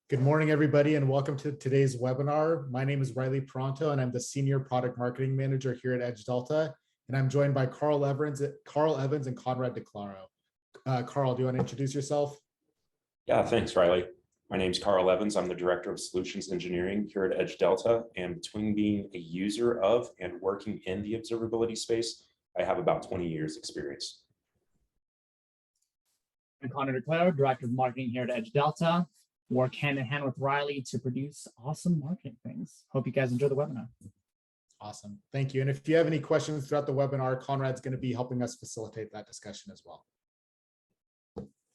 Good morning, everybody, and welcome to today's webinar. My name is Riley Pronto, and I'm the Senior Product Marketing Manager here at Edge Delta. And I'm joined by Carl Evans and Conrad DeClaro. Carl, do you want to introduce yourself? Yeah, thanks, Riley. My name is Carl Evans. I'm the Director of Solutions Engineering here at Edge Delta. And between being a user of and working in the observability space, I have about 20 years experience. I'm Conrad DeClaro, Director of Marketing here at Edge Delta. Work hand in hand with Riley to produce awesome marketing things. Hope you guys enjoy the webinar. Awesome. Thank you. And if you have any questions throughout the webinar, Conrad's going to be helping us facilitate that discussion as well.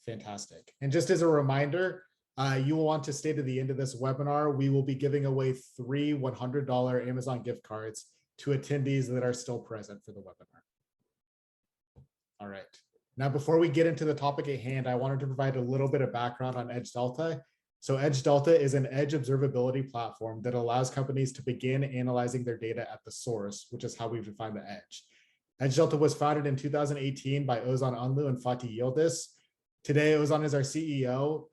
Fantastic. And just as a reminder, you will want to stay to the end of this webinar. We will be giving away 3 $100 Amazon gift cards to attendees that are still present for the webinar. All right. Now, before we get into the topic at hand, I wanted to provide a little bit of background on Edge Delta. So Edge Delta is an edge observability platform that allows companies to begin analyzing their data at the source, which is how we've defined the edge. Edge Delta was founded in 2018 by Ozan Unlu and Fatih Yildiz. Today, Ozan is our CEO.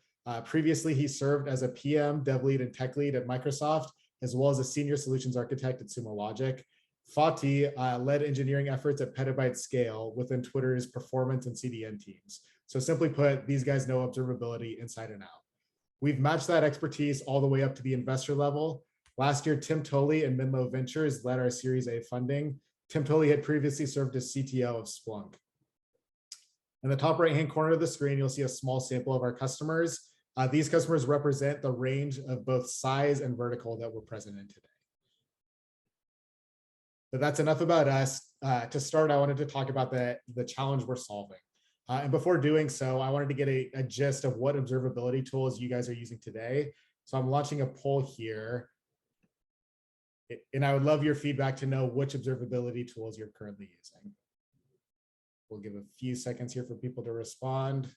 Previously, he served as a PM, dev lead, and tech lead at Microsoft, as well as a senior solutions architect at Sumo Logic. Fatih led engineering efforts at petabyte scale within Twitter's performance and CDN teams. So simply put, these guys know observability inside and out. We've matched that expertise all the way up to the investor level. Last year, Tim Tolley and Menlo Ventures led our Series A funding. Tim Tolley had previously served as CTO of Splunk. In the top right-hand corner of the screen, you'll see a small sample of our customers. These customers represent the range of both size and vertical that we're present in today. But that's enough about us. To start, I wanted to talk about the challenge we're solving. And before doing so, I wanted to get a gist of what observability tools you guys are using today. So I'm launching a poll here. And I would love your feedback to know which observability tools you're currently using. We'll give a few seconds here for people to respond.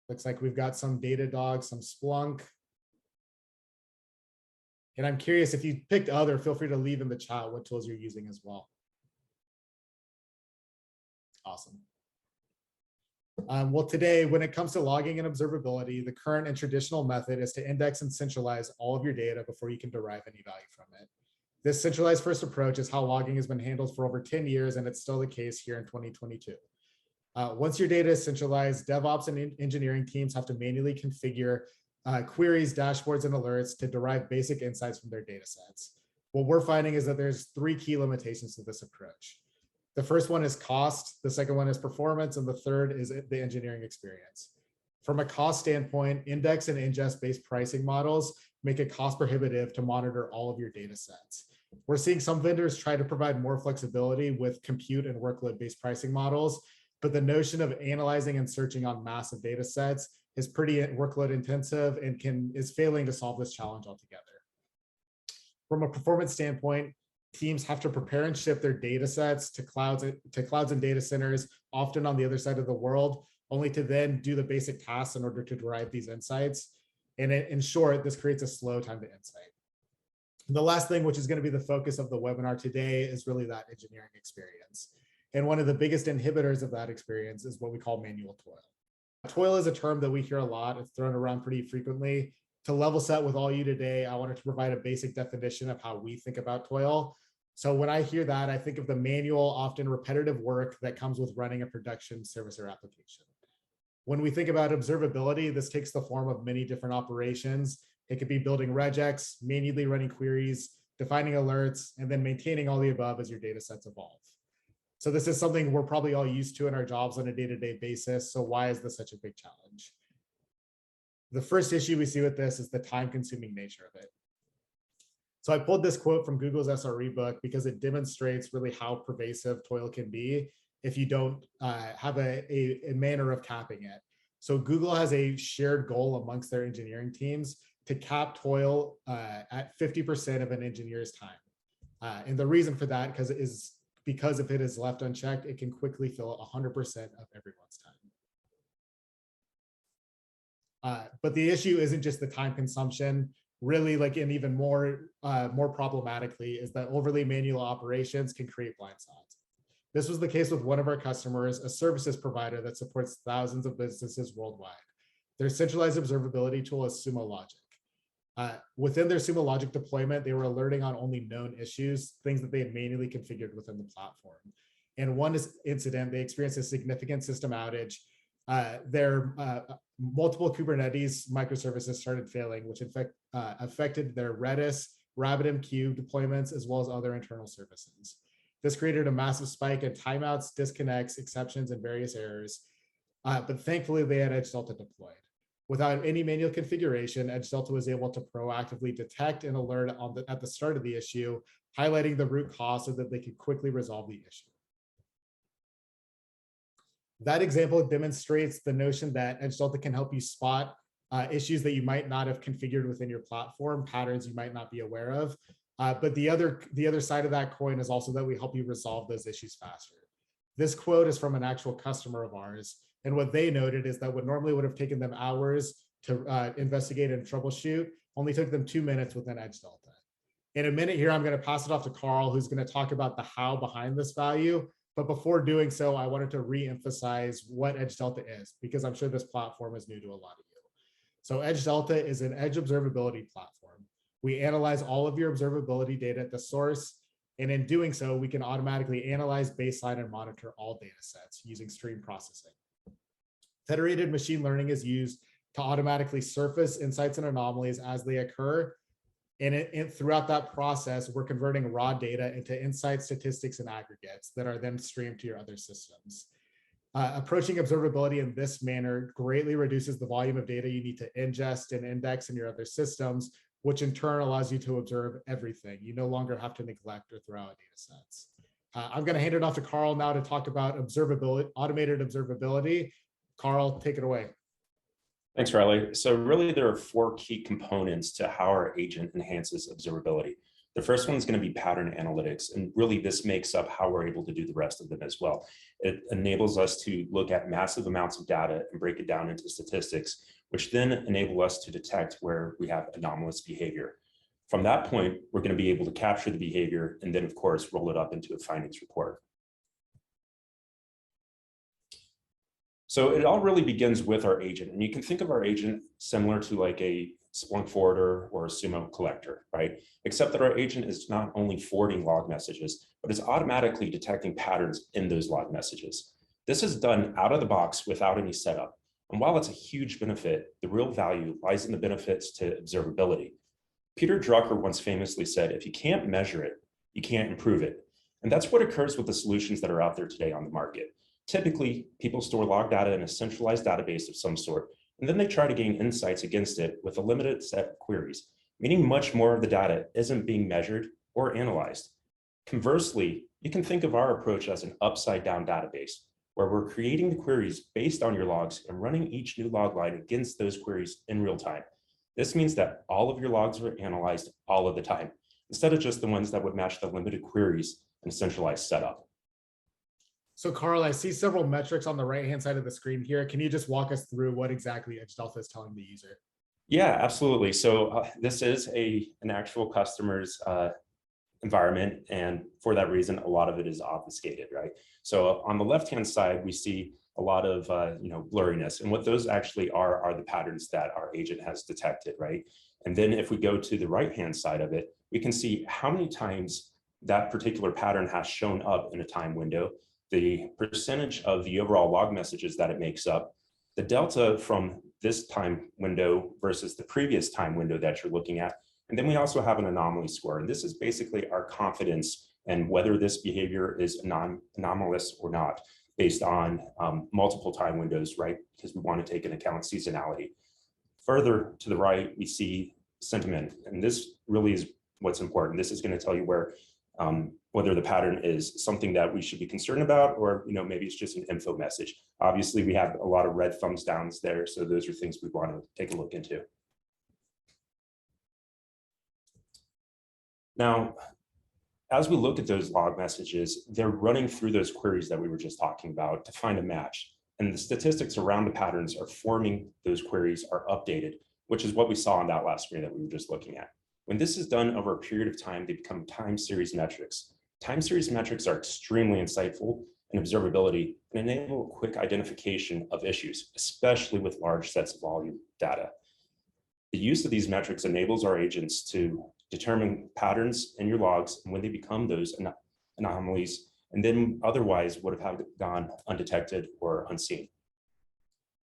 Looks like we've got some Datadog, some Splunk. And I'm curious, if you picked other, feel free to leave in the chat what tools you're using as well. Awesome. Well, today, when it comes to logging and observability, the current and traditional method is to index and centralize all of your data before you can derive any value from it. This centralized first approach is how logging has been handled for over 10 years, and it's still the case here in 2022. Once your data is centralized, DevOps and engineering teams have to manually configure queries, dashboards, and alerts to derive basic insights from their data sets. What we're finding is that there's 3 key limitations to this approach. The first one is cost, the second one is performance, and the third is the engineering experience. From a cost standpoint, index and ingest-based pricing models make it cost prohibitive to monitor all of your data sets. We're seeing some vendors try to provide more flexibility with compute and workload-based pricing models, but the notion of analyzing and searching on massive data sets is pretty workload intensive and is failing to solve this challenge altogether. From a performance standpoint, teams have to prepare and ship their data sets to clouds and data centers, often on the other side of the world, only to then do the basic tasks in order to derive these insights. And in short, this creates a slow time to insight. And the last thing, which is going to be the focus of the webinar today, is really that engineering experience. And one of the biggest inhibitors of that experience is what we call manual toil. Toil is a term that we hear a lot. It's thrown around pretty frequently. To level set with all you today, I wanted to provide a basic definition of how we think about toil. So when I hear that, I think of the manual, often repetitive work that comes with running a production service or application. When we think about observability, this takes the form of many different operations. It could be building regex, manually running queries, defining alerts, and then maintaining all the above as your data sets evolve. So this is something we're probably all used to in our jobs on a day-to-day basis. So why is this such a big challenge? The first issue we see with this is the time-consuming nature of it. So I pulled this quote from Google's SRE book because it demonstrates really how pervasive toil can be if you don't have a manner of capping it. So Google has a shared goal amongst their engineering teams to cap toil at 50% of an engineer's time. And the reason for that is because if it is left unchecked, it can quickly fill 100% of everyone's time. But the issue isn't just the time consumption. Really, and even more problematically, is that overly manual operations can create blind spots. This was the case with one of our customers, a services provider that supports thousands of businesses worldwide. Their centralized observability tool is Sumo Logic. Within their Sumo Logic deployment, they were alerting on only known issues, things that they had manually configured within the platform. In one incident, they experienced a significant system outage. Their multiple Kubernetes microservices started failing, which affected their Redis, RabbitMQ deployments, as well as other internal services. This created a massive spike in timeouts, disconnects, exceptions, and various errors. But thankfully, they had Edge Delta deployed. Without any manual configuration, Edge Delta was able to proactively detect and alert at the start of the issue, highlighting the root cause so that they could quickly resolve the issue. That example demonstrates the notion that Edge Delta can help you spot issues that you might not have configured within your platform, patterns you might not be aware of. But the other side of that coin is also that we help you resolve those issues faster. This quote is from an actual customer of ours. And what they noted is that what normally would have taken them hours to investigate and troubleshoot only took them 2 minutes within Edge Delta. In a minute here, I'm going to pass it off to Carl, who's going to talk about the how behind this value. But before doing so, I wanted to re-emphasize what Edge Delta is, because I'm sure this platform is new to a lot of you. So Edge Delta is an edge observability platform. We analyze all of your observability data at the source. And in doing so, we can automatically analyze, baseline, and monitor all data sets using stream processing. Federated machine learning is used to automatically surface insights and anomalies as they occur. And throughout that process, we're converting raw data into insights, statistics, and aggregates that are then streamed to your other systems. Approaching observability in this manner greatly reduces the volume of data you need to ingest and index in your other systems, which in turn allows you to observe everything. You no longer have to neglect or throw out data sets. I'm going to hand it off to Carl now to talk about observability, automated observability. Carl, take it away. Thanks, Riley. So really, there are 4 key components to how our agent enhances observability. The first one is going to be pattern analytics, and really this makes up how we're able to do the rest of them as well. It enables us to look at massive amounts of data and break it down into statistics, which then enable us to detect where we have anomalous behavior. From that point, we're going to be able to capture the behavior and then, of course, roll it up into a findings report. So it all really begins with our agent, and you can think of our agent similar to like a Splunk forwarder or a Sumo collector, right? Except that our agent is not only forwarding log messages, but is automatically detecting patterns in those log messages. This is done out of the box without any setup. And while it's a huge benefit, the real value lies in the benefits to observability. Peter Drucker once famously said, if you can't measure it, you can't improve it. And that's what occurs with the solutions that are out there today on the market. Typically, people store log data in a centralized database of some sort, and then they try to gain insights against it with a limited set of queries, meaning much more of the data isn't being measured or analyzed. Conversely, you can think of our approach as an upside-down database, where we're creating the queries based on your logs and running each new log line against those queries in real time. This means that all of your logs are analyzed all of the time, instead of just the ones that would match the limited queries and centralized setup. So Carl, I see several metrics on the right-hand side of the screen here. Can you just walk us through what exactly Edge Delta is telling the user? Yeah, absolutely. So this is an actual customer's environment, and for that reason, a lot of it is obfuscated, right? So on the left-hand side, we see a lot of blurriness, and what those actually are the patterns that our agent has detected, right? And then if we go to the right-hand side of it, we can see how many times that particular pattern has shown up in a time window, the percentage of the overall log messages that it makes up, the delta from this time window versus the previous time window that you're looking at. And then we also have an anomaly score. And this is basically our confidence and whether this behavior is anomalous or not based on multiple time windows, right? Because we want to take into account seasonality. Further to the right, we see sentiment. And this really is what's important. This is going to tell you whether the pattern is something that we should be concerned about, or maybe it's just an info message. Obviously, we have a lot of red thumbs downs there, so those are things we want to take a look into. Now, as we look at those log messages, they're running through those queries that we were just talking about to find a match. And the statistics around the patterns are forming those queries are updated, which is what we saw on that last screen that we were just looking at. When this is done over a period of time, they become time series metrics. Time series metrics are extremely insightful, and observability can enable quick identification of issues, especially with large sets of volume data. The use of these metrics enables our agents to determine patterns in your logs and when they become those anomalies, and then otherwise would have gone undetected or unseen.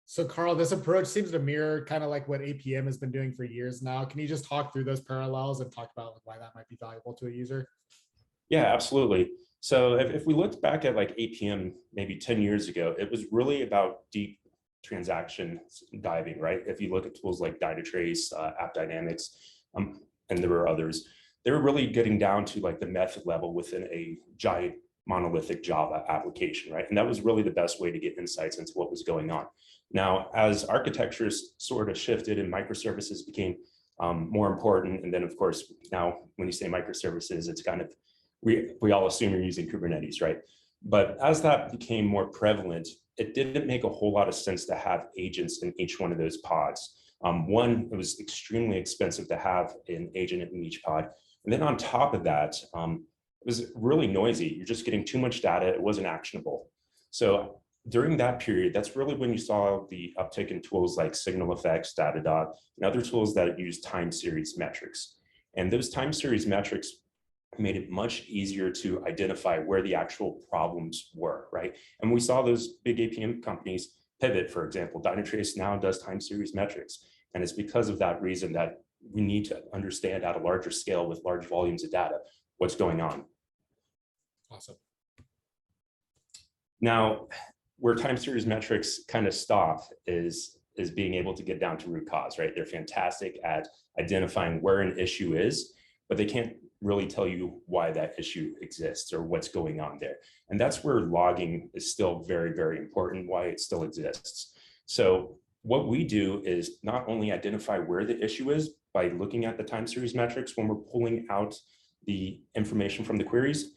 So Carl, this approach seems to mirror kind of like what APM has been doing for years now. Can you just talk through those parallels and talk about like why that might be valuable to a user? Yeah, absolutely. So if we looked back at like APM maybe 10 years ago, it was really about deep transaction diving, right? If you look at tools like Dynatrace, App Dynamics, and there were others, they were really getting down to like the method level within a giant monolithic Java application, right? And that was really the best way to get insights into what was going on. Now, as architectures sort of shifted and microservices became more important, and then of course, now when you say microservices, it's kind of, we all assume you're using Kubernetes, right? But as that became more prevalent, it didn't make a whole lot of sense to have agents in each one of those pods. One, it was extremely expensive to have an agent in each pod. And then on top of that, it was really noisy. You're just getting too much data. It wasn't actionable. So during that period, that's really when you saw the uptick in tools like SignalFx, Datadog, and other tools that use time series metrics. And those time series metrics made it much easier to identify where the actual problems were, right? And we saw those big APM companies pivot. For example, Dynatrace now does time series metrics. And it's because of that reason that we need to understand at a larger scale with large volumes of data what's going on. Awesome. Now, where time series metrics kind of stop is being able to get down to root cause, right? They're fantastic at identifying where an issue is, but they can't really tell you why that issue exists or what's going on there. And that's where logging is still very, very important, why it still exists. So what we do is not only identify where the issue is by looking at the time series metrics when we're pulling out the information from the queries,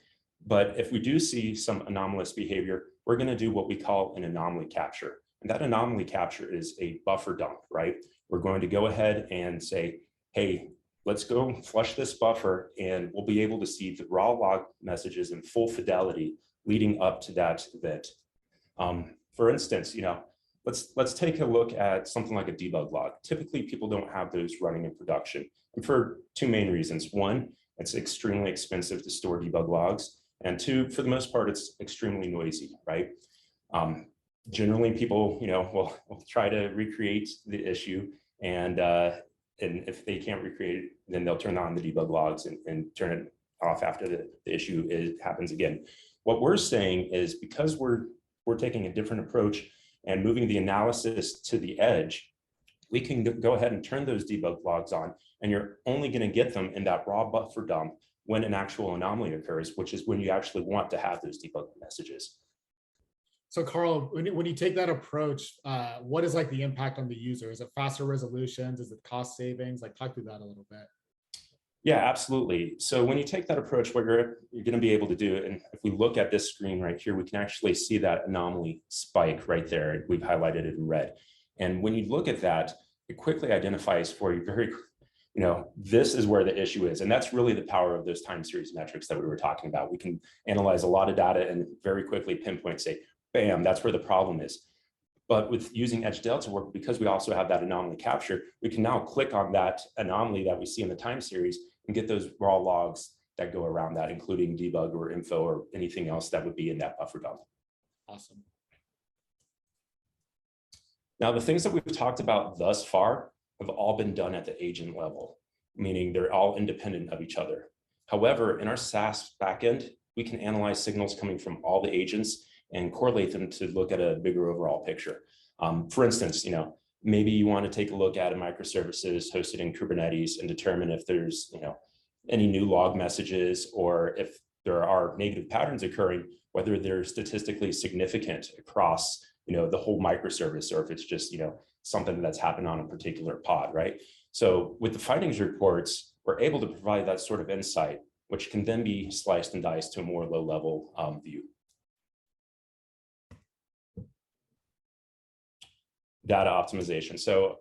but if we do see some anomalous behavior, we're going to do what we call an anomaly capture. And that anomaly capture is a buffer dump, right? We're going to go ahead and say, hey, let's go flush this buffer and we'll be able to see the raw log messages in full fidelity leading up to that event. For instance, let's take a look at something like a debug log. Typically, people don't have those running in production, and for two main reasons. One, it's extremely expensive to store debug logs. And two, for the most part, it's extremely noisy, right? Generally, people, will try to recreate the issue, and if they can't recreate it, then they'll turn on the debug logs and turn it off after the issue happens again. What we're saying is because we're taking a different approach and moving the analysis to the edge, we can go ahead and turn those debug logs on, and you're only going to get them in that raw buffer dump when an actual anomaly occurs, which is when you actually want to have those debug messages. So Carl, when you take that approach, what is like the impact on the user? Is it faster resolutions? Is it cost savings? Like talk through that a little bit. Yeah, absolutely. So when you take that approach, what you're going to be able to do, and if we look at this screen right here, we can actually see that anomaly spike right there. We've highlighted it in red. And when you look at that, it quickly identifies for you this is where the issue is. And that's really the power of those time series metrics that we were talking about. We can analyze a lot of data and very quickly pinpoint, say, bam, that's where the problem is. But with using Edge Delta work, because we also have that anomaly capture, we can now click on that anomaly that we see in the time series and get those raw logs that go around that, including debug or info or anything else that would be in that buffer dump. Awesome. Now, the things that we've talked about thus far have all been done at the agent level, meaning they're all independent of each other. However, in our SaaS backend, we can analyze signals coming from all the agents and correlate them to look at a bigger overall picture. For instance, maybe you want to take a look at a microservices hosted in Kubernetes and determine if there's, any new log messages, or if there are negative patterns occurring, whether they're statistically significant across, the whole microservice, or if it's just, something that's happened on a particular pod, right? So with the findings reports, we're able to provide that sort of insight, which can then be sliced and diced to a more low-level view. Data optimization. So,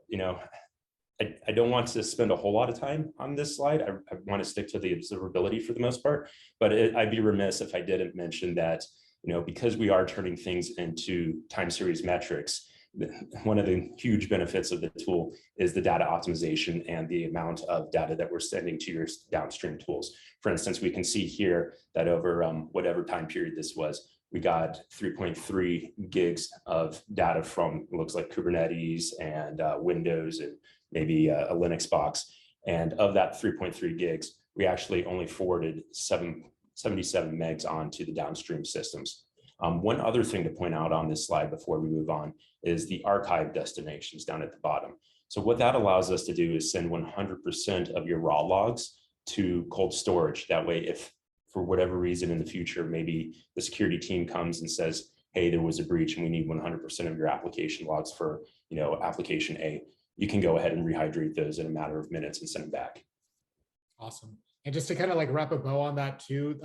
I don't want to spend a whole lot of time on this slide. I want to stick to the observability for the most part, but I'd be remiss if I didn't mention that because we are turning things into time series metrics, one of the huge benefits of the tool is the data optimization and the amount of data that we're sending to your downstream tools. For instance, we can see here that over whatever time period this was, we got 3.3 gigs of data from, it looks like Kubernetes and Windows and maybe a Linux box. And of that 3.3 gigs, we actually only forwarded 77 megs onto the downstream systems. One other thing to point out on this slide before we move on is the archive destinations down at the bottom. So what that allows us to do is send 100% of your raw logs to cold storage. That way, if for whatever reason in the future, maybe the security team comes and says, hey, there was a breach and we need 100% of your application logs for application A, you can go ahead and rehydrate those in a matter of minutes and send them back. Awesome. And just to kind of like wrap a bow on that too,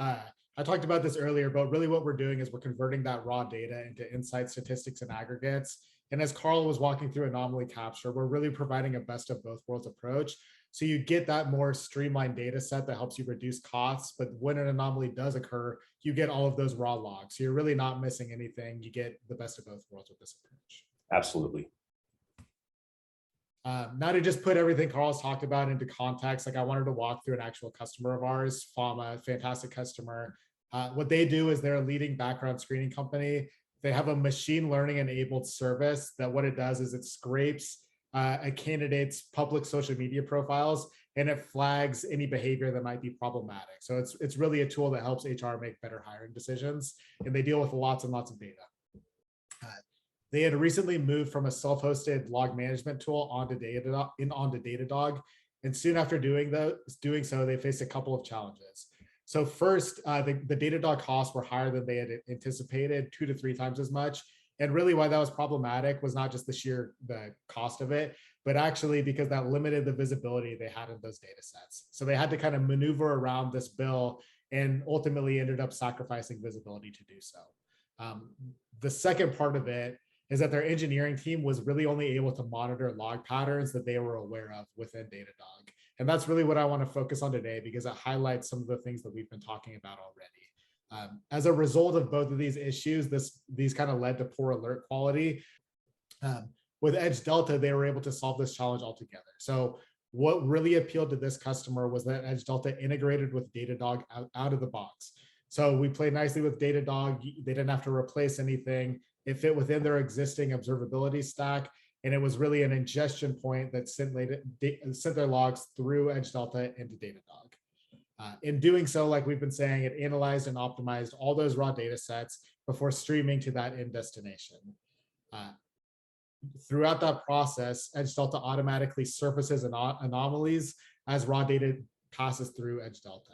I talked about this earlier, but really what we're doing is we're converting that raw data into insight, statistics, and aggregates. And as Carl was walking through Anomaly Capture, we're really providing a best of both worlds approach. So you get that more streamlined data set that helps you reduce costs. But when an anomaly does occur, you get all of those raw logs. So you're really not missing anything. You get the best of both worlds with this approach. Absolutely. Now to just put everything Carl's talked about into context, like I wanted to walk through an actual customer of ours, Fama, fantastic customer. What they do is they're a leading background screening company. They have a machine learning enabled service that what it does is it scrapes a candidate's public social media profiles and it flags any behavior that might be problematic. So it's really a tool that helps HR make better hiring decisions, and they deal with lots and lots of data. They had recently moved from a self-hosted log management tool onto Datadog, and soon after doing so, they faced a couple of challenges. So first, the Datadog costs were higher than they had anticipated, 2 to 3 times as much. And really why that was problematic was not just the cost of it, but actually because that limited the visibility they had in those data sets. So they had to kind of maneuver around this bill and ultimately ended up sacrificing visibility to do so. The second part of it is that their engineering team was really only able to monitor log patterns that they were aware of within Datadog. And that's really what I want to focus on today because it highlights some of the things that we've been talking about already. As a result of both of these issues, these kind of led to poor alert quality. With Edge Delta, they were able to solve this challenge altogether. So what really appealed to this customer was that Edge Delta integrated with Datadog out of the box. So we played nicely with Datadog. They didn't have to replace anything. It fit within their existing observability stack. And it was really an ingestion point that sent their logs through Edge Delta into Datadog. In doing so, like we've been saying, it analyzed and optimized all those raw data sets before streaming to that end destination. Throughout that process, Edge Delta automatically surfaces anomalies as raw data passes through Edge Delta.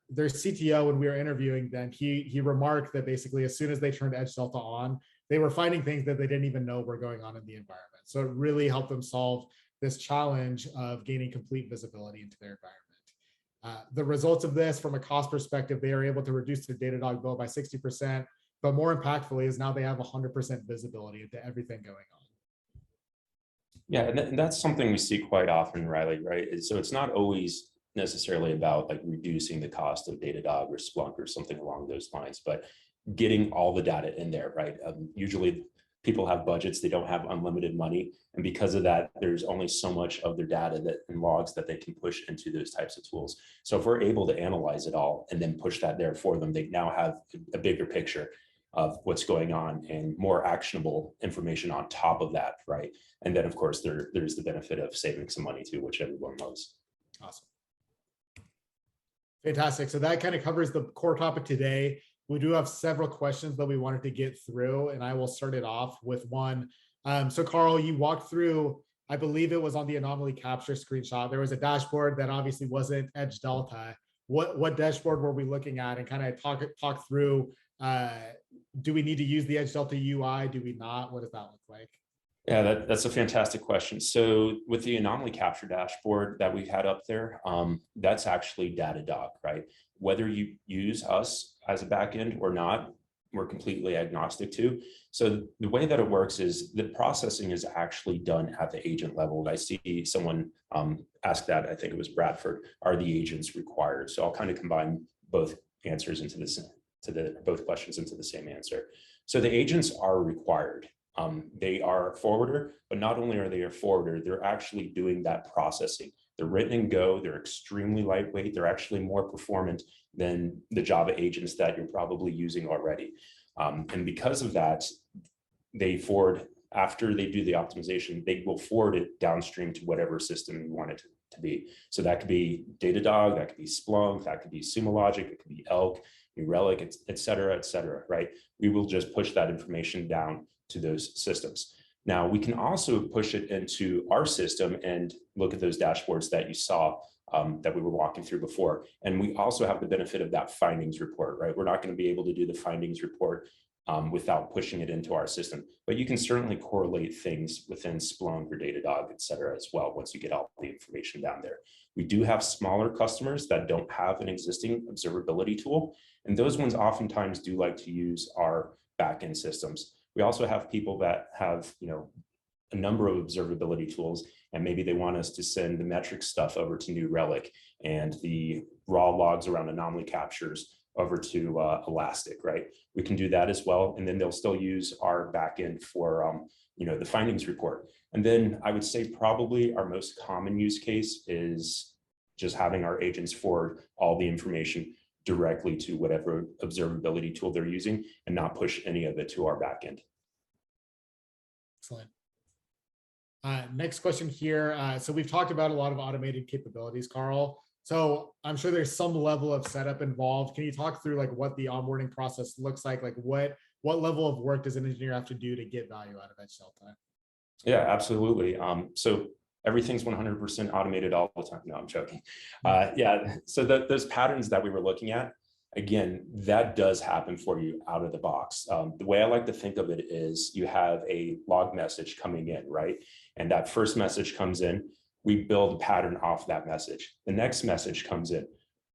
Their CTO, when we were interviewing them, he remarked that basically as soon as they turned Edge Delta on, they were finding things that they didn't even know were going on in the environment. So it really helped them solve this challenge of gaining complete visibility into their environment. The results of this, from a cost perspective, they are able to reduce their Datadog bill by 60%, but more impactfully is now they have 100% visibility into everything going on. Yeah, and that's something we see quite often, Riley, right? So it's not always necessarily about like reducing the cost of Datadog or Splunk or something along those lines, but getting all the data in there, right? Usually people have budgets, they don't have unlimited money. And because of that, there's only so much of their data and logs that they can push into those types of tools. So if we're able to analyze it all and then push that there for them, they now have a bigger picture of what's going on and more actionable information on top of that, right? And then of course, there's the benefit of saving some money too, which everyone loves. Awesome. Fantastic. So that kind of covers the core topic today. We do have several questions that we wanted to get through, and I will start it off with one. So Carl, you walked through, I believe it was on the Anomaly Capture screenshot. There was a dashboard that obviously wasn't Edge Delta. What dashboard were we looking at, and kind of talk through, do we need to use the Edge Delta UI? Do we not? What does that look like? Yeah, that's a fantastic question. So with the Anomaly Capture dashboard that we had up there, that's actually Datadog, right? Whether you use us as a backend or not, we're completely agnostic to. So the way that it works is the processing is actually done at the agent level. And I see someone ask that, I think it was Bradford, are the agents required? So I'll kind of combine both answers into this both questions into the same answer. So the agents are required. They are a forwarder, but not only are they a forwarder, they're actually doing that processing. They're written in Go, they're extremely lightweight, they're actually more performant than the Java agents that you're probably using already. And because of that, they forward, after they do the optimization, they will forward it downstream to whatever system you want it to be. So that could be Datadog, that could be Splunk, that could be Sumo Logic, it could be Elk, New Relic, et cetera, right? We will just push that information down to those systems. Now, we can also push it into our system and look at those dashboards that you saw that we were walking through before. And we also have the benefit of that findings report, right? We're not going to be able to do the findings report without pushing it into our system, but you can certainly correlate things within Splunk or Datadog, et cetera, as well, once you get all the information down there. We do have smaller customers that don't have an existing observability tool, and those ones oftentimes do like to use our backend systems. We also have people that have, a number of observability tools, and maybe they want us to send the metric stuff over to New Relic and the raw logs around anomaly captures over to Elastic, right? We can do that as well. And then they'll still use our backend for, the findings report. And then I would say probably our most common use case is just having our agents forward all the information directly to whatever observability tool they're using and not push any of it to our backend. Excellent. Next question here. So we've talked about a lot of automated capabilities, Carl. So I'm sure there's some level of setup involved. Can you talk through like what the onboarding process looks like? Like what level of work does an engineer have to do to get value out of Edge Delta? Yeah, absolutely. So everything's 100% automated all the time. No, I'm joking. Yeah, so those patterns that we were looking at, again, that does happen for you out of the box. The way I like to think of it is you have a log message coming in, right? And that first message comes in, we build a pattern off that message. The next message comes in.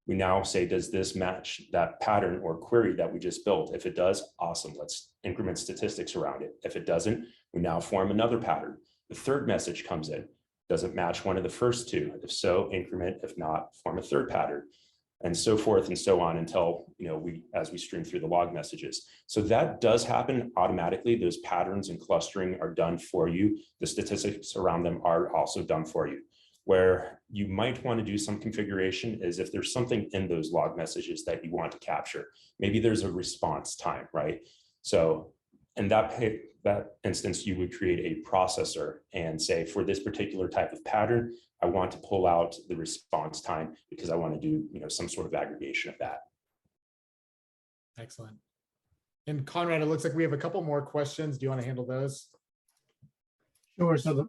We now say, does this match that pattern or query that we just built? If it does, awesome, let's increment statistics around it. If it doesn't, we now form another pattern. The third message comes in. Does it match one of the first two? If so, increment. If not, form a third pattern, and so forth and so on until, as we stream through the log messages. So that does happen automatically. Those patterns and clustering are done for you. The statistics around them are also done for you. Where you might want to do some configuration is if there's something in those log messages that you want to capture. Maybe there's a response time, right? So in that instance, you would create a processor and say, for this particular type of pattern, I want to pull out the response time because I want to do, some sort of aggregation of that. Excellent. And Conrad, it looks like we have a couple more questions. Do you want to handle those? Sure. So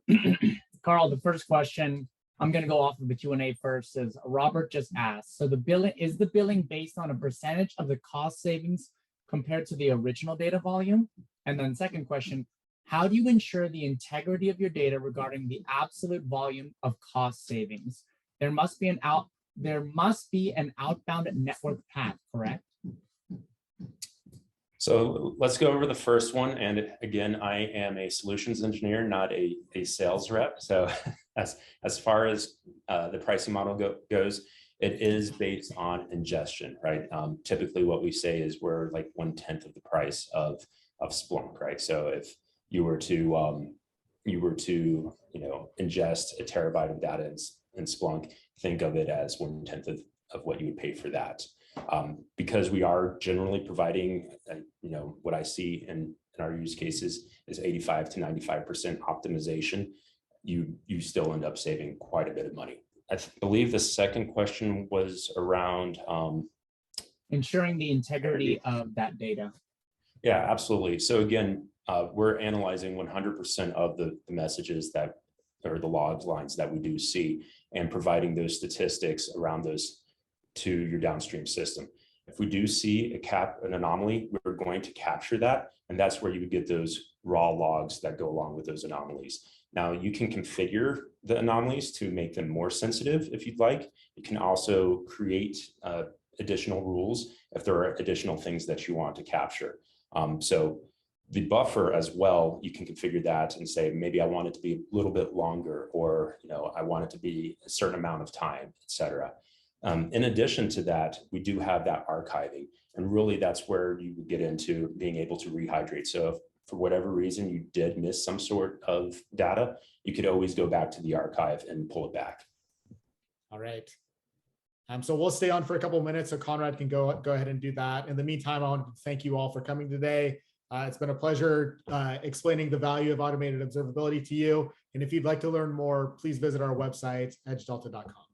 Carl, the first question, I'm going to go off of the Q&A first, is Robert just asked, so is the billing based on a percentage of the cost savings compared to the original data volume? And then second question, how do you ensure the integrity of your data regarding the absolute volume of cost savings? There must be an outbound network path, correct? So let's go over the first one. And again, I am a solutions engineer, not a sales rep. So as far as the pricing model goes, it is based on ingestion, right? Typically what we say is we're like 1/10 of the price of Splunk, right? So if you were to ingest a terabyte of data in Splunk, think of it as 1/10 of what you would pay for that. Because we are generally providing, what I see in our use cases is 85 to 95% optimization, you still end up saving quite a bit of money. I believe the second question was around ensuring the integrity of that data. Yeah, absolutely. So again, we're analyzing 100% of the messages or the log lines that we do see and providing those statistics around those to your downstream system. If we do see an anomaly, we're going to capture that. And that's where you would get those raw logs that go along with those anomalies. Now you can configure the anomalies to make them more sensitive if you'd like. You can also create additional rules if there are additional things that you want to capture. So the buffer as well, you can configure that and say, maybe I want it to be a little bit longer, or I want it to be a certain amount of time, et cetera. In addition to that, we do have that archiving. And really that's where you would get into being able to rehydrate. So if for whatever reason you did miss some sort of data, you could always go back to the archive and pull it back. All right. So we'll stay on for a couple of minutes so Conrad can go ahead and do that. In the meantime, I want to thank you all for coming today. It's been a pleasure explaining the value of automated observability to you. And if you'd like to learn more, please visit our website, edgedelta.com.